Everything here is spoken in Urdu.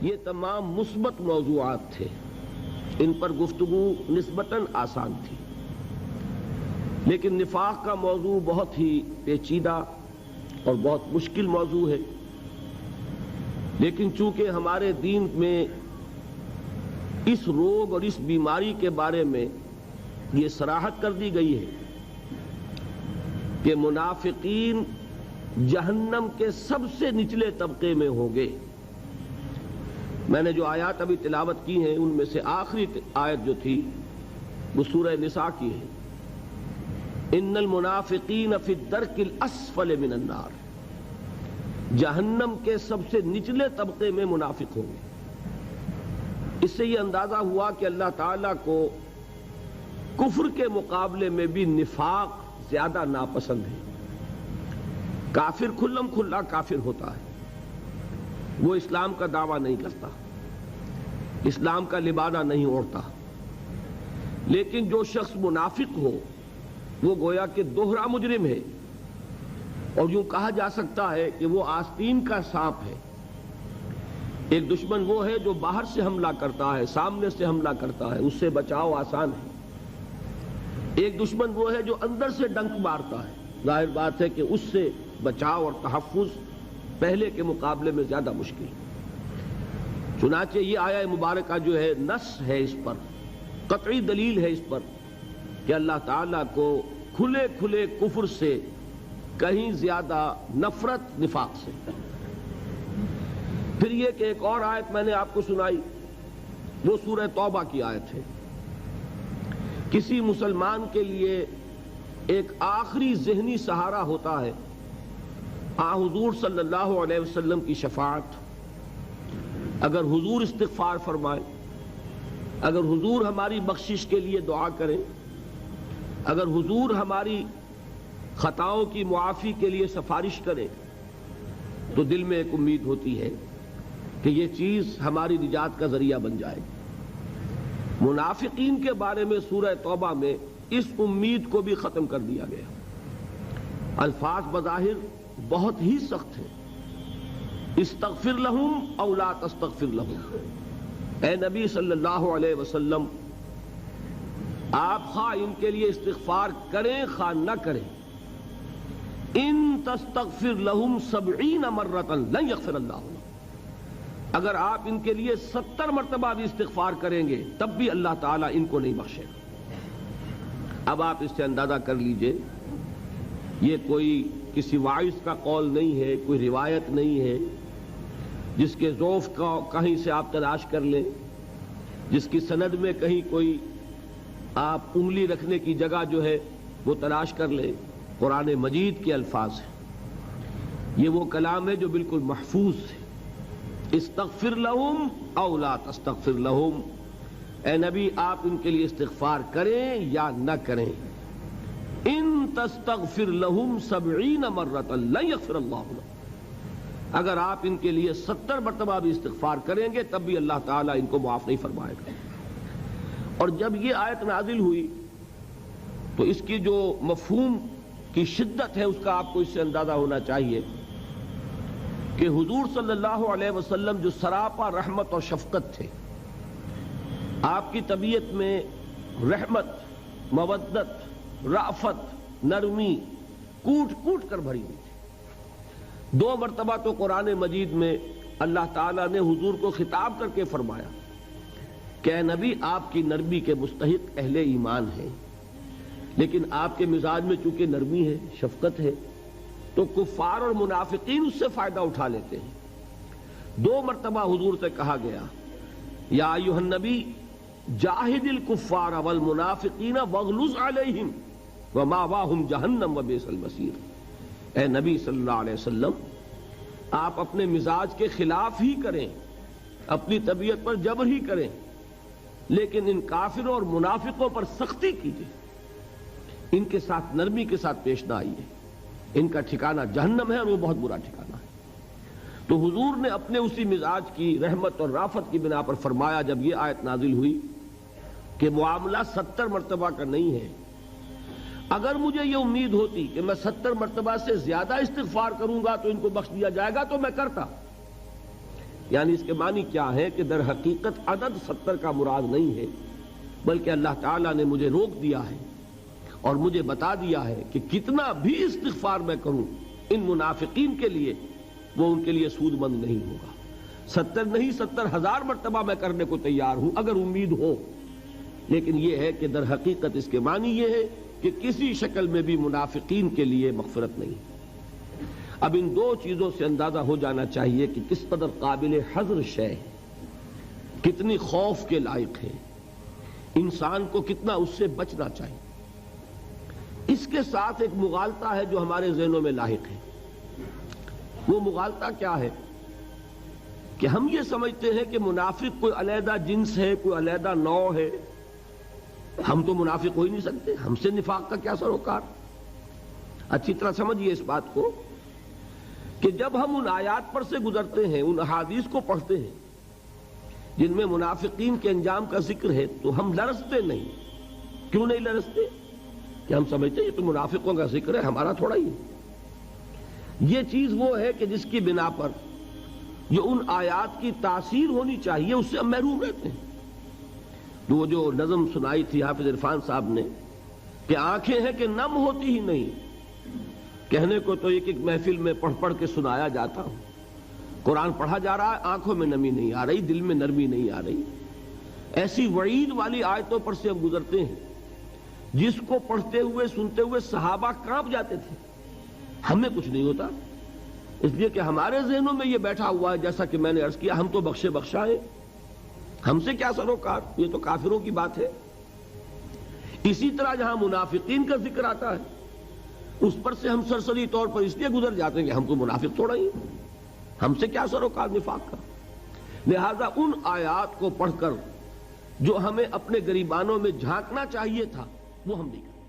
یہ تمام مثبت موضوعات تھے، ان پر گفتگو نسبتاً آسان تھی، لیکن نفاق کا موضوع بہت ہی پیچیدہ اور بہت مشکل موضوع ہے۔ لیکن چونکہ ہمارے دین میں اس روگ اور اس بیماری کے بارے میں یہ صراحت کر دی گئی ہے کہ منافقین جہنم کے سب سے نچلے طبقے میں ہوں گے۔ میں نے جو آیات ابھی تلاوت کی ہیں ان میں سے آخری آیت جو تھی وہ سورہ نساء کی ہے، ان المنافقین فی الدرک الاسفل من النار، جہنم کے سب سے نچلے طبقے میں منافق ہوں گے۔ اس سے یہ اندازہ ہوا کہ اللہ تعالیٰ کو کفر کے مقابلے میں بھی نفاق زیادہ ناپسند ہے۔ کافر کھلم کھلا کافر ہوتا ہے، وہ اسلام کا دعویٰ نہیں کرتا، اسلام کا لبادہ نہیں اوڑھتا، لیکن جو شخص منافق ہو وہ گویا کہ دوہرا مجرم ہے، اور یوں کہا جا سکتا ہے کہ وہ آستین کا سانپ ہے۔ ایک دشمن وہ ہے جو باہر سے حملہ کرتا ہے، سامنے سے حملہ کرتا ہے، اس سے بچاؤ آسان ہے۔ ایک دشمن وہ ہے جو اندر سے ڈنک مارتا ہے، ظاہر بات ہے کہ اس سے بچاؤ اور تحفظ پہلے کے مقابلے میں زیادہ مشکل ہے۔ چنانچہ یہ آیہ مبارکہ جو ہے نص ہے اس پر، قطعی دلیل ہے اس پر کہ اللہ تعالیٰ کو کھلے کھلے کفر سے کہیں زیادہ نفرت نفاق سے۔ پھر یہ کہ ایک اور آیت میں نے آپ کو سنائی، وہ سورہ توبہ کی آیت ہے۔ کسی مسلمان کے لیے ایک آخری ذہنی سہارا ہوتا ہے حضور صلی اللہ علیہ وسلم کی شفاعت۔ اگر حضور استغفار فرمائے، اگر حضور ہماری بخشش کے لیے دعا کریں، اگر حضور ہماری خطاؤں کی معافی کے لیے سفارش کرے، تو دل میں ایک امید ہوتی ہے کہ یہ چیز ہماری نجات کا ذریعہ بن جائے گی۔ منافقین کے بارے میں سورہ توبہ میں اس امید کو بھی ختم کر دیا گیا۔ الفاظ بظاہر بہت ہی سخت ہیں، استغفر لہم او لا تستغفر لہم، اے نبی صلی اللہ علیہ وسلم آپ خواہ ان کے لیے استغفار کریں خواہ نہ کریں، ان تستغفر لہم 70 مرۃ لن یغفر اللہ لہم، اگر آپ ان کے لیے 70 مرتبہ بھی استغفار کریں گے تب بھی اللہ تعالیٰ ان کو نہیں بخشے گا۔ اب آپ اس سے اندازہ کر لیجئے، یہ کوئی کسی واعظ کا قول نہیں ہے، کوئی روایت نہیں ہے جس کے ضعف کا کہیں سے آپ تلاش کر لیں، جس کی سند میں کہیں کوئی آپ انگلی رکھنے کی جگہ جو ہے وہ تلاش کر لیں۔ قرآن مجید کے الفاظ ہیں، یہ وہ کلام ہے جو بالکل محفوظ ہے۔ استغفر لہم او لا تستغفر لہم، اے نبی آپ ان کے لیے استغفار کریں یا نہ کریں، ان تستغفر لہم 70 مرۃ لن یغفر اللہ لہم، اگر آپ ان کے لیے 70 مرتبہ بھی استغفار کریں گے تب بھی اللہ تعالیٰ ان کو معاف نہیں فرمائے گا۔ اور جب یہ آیت نازل ہوئی تو اس کی جو مفہوم کی شدت ہے اس کا آپ کو اس سے اندازہ ہونا چاہیے کہ حضور صلی اللہ علیہ وسلم جو سراپا رحمت اور شفقت تھے، آپ کی طبیعت میں رحمت، مودت، رأفت، نرمی کوٹ کوٹ کر بھری ہوئی تھی۔ 2 مرتبہ تو قرآن مجید میں اللہ تعالیٰ نے حضور کو خطاب کر کے فرمایا کہ اے نبی آپ کی نرمی کے مستحق اہل ایمان ہیں، لیکن آپ کے مزاج میں چونکہ نرمی ہے، شفقت ہے، تو کفار اور منافقین اس سے فائدہ اٹھا لیتے ہیں۔ 2 مرتبہ حضور سے کہا گیا یا ایھا النبی جاہد الکفار والمنافقین واغلظ علیہم ومأواہم جہنم وبئس المصیر، اے نبی صلی اللہ علیہ وسلم آپ اپنے مزاج کے خلاف ہی کریں، اپنی طبیعت پر جبر ہی کریں، لیکن ان کافروں اور منافقوں پر سختی کیجیے، ان کے ساتھ نرمی کے ساتھ پیش نہ آئیے، ان کا ٹھکانہ جہنم ہے اور وہ بہت برا ٹھکانہ ہے۔ تو حضور نے اپنے اسی مزاج کی رحمت اور رافت کی بنا پر فرمایا جب یہ آیت نازل ہوئی کہ معاملہ 70 مرتبہ کا نہیں ہے، اگر مجھے یہ امید ہوتی کہ میں 70 مرتبہ سے زیادہ استغفار کروں گا تو ان کو بخش دیا جائے گا تو میں کرتا، یعنی اس کے معنی کیا ہے کہ در حقیقت عدد 70 کا مراد نہیں ہے، بلکہ اللہ تعالیٰ نے مجھے روک دیا ہے اور مجھے بتا دیا ہے کہ کتنا بھی استغفار میں کروں ان منافقین کے لیے وہ ان کے لیے سود مند نہیں ہوگا۔ 70 نہیں 70,000 مرتبہ میں کرنے کو تیار ہوں اگر امید ہو، لیکن یہ ہے کہ در حقیقت اس کے معنی یہ ہے کہ کسی شکل میں بھی منافقین کے لیے مغفرت نہیں۔ اب ان دو چیزوں سے اندازہ ہو جانا چاہیے کہ کس قدر قابل حذر شے ہے، کتنی خوف کے لائق ہے، انسان کو کتنا اس سے بچنا چاہیے۔ اس کے ساتھ ایک مغالطہ ہے جو ہمارے ذہنوں میں لاحق ہے۔ وہ مغالطہ کیا ہے کہ ہم یہ سمجھتے ہیں کہ منافق کوئی علیحدہ جنس ہے، کوئی علیحدہ نوع ہے، ہم تو منافق ہو ہی نہیں سکتے، ہم سے نفاق کا کیا سروکار۔ اچھی طرح سمجھیے اس بات کو کہ جب ہم ان آیات پر سے گزرتے ہیں، ان احادیث کو پڑھتے ہیں جن میں منافقین کے انجام کا ذکر ہے، تو ہم لرزتے نہیں۔ کیوں نہیں لرزتے؟ کہ ہم سمجھتے ہیں یہ تو منافقوں کا ذکر ہے، ہمارا تھوڑا ہی ہے۔ یہ چیز وہ ہے کہ جس کی بنا پر جو ان آیات کی تاثیر ہونی چاہیے اس سے ہم محروم رہتے ہیں۔ تو وہ جو نظم سنائی تھی حافظ عرفان صاحب نے کہ آنکھیں ہیں کہ نم ہوتی ہی نہیں، کہنے کو تو ایک ایک محفل میں پڑھ پڑھ کے سنایا جاتا ہوں، قرآن پڑھا جا رہا ہے، آنکھوں میں نمی نہیں آ رہی، دل میں نرمی نہیں آ رہی۔ ایسی وعید والی آیتوں پر سے ہم گزرتے ہیں جس کو پڑھتے ہوئے سنتے ہوئے صحابہ کانپ جاتے تھے، ہمیں کچھ نہیں ہوتا، اس لیے کہ ہمارے ذہنوں میں یہ بیٹھا ہوا ہے، جیسا کہ میں نے عرض کیا، ہم تو بخشے بخشا ہیں، ہم سے کیا سروکار، یہ تو کافروں کی بات ہے۔ اسی طرح جہاں منافقین کا ذکر آتا ہے اس پر سے ہم سرسری طور پر اس لیے گزر جاتے ہیں کہ ہم تو منافق تھوڑا ہی ہیں، ہم سے کیا سروکار نفاق کا۔ لہذا ان آیات کو پڑھ کر جو ہمیں اپنے گریبانوں میں جھانکنا چاہیے تھا وہ ہم نہیں کرتے۔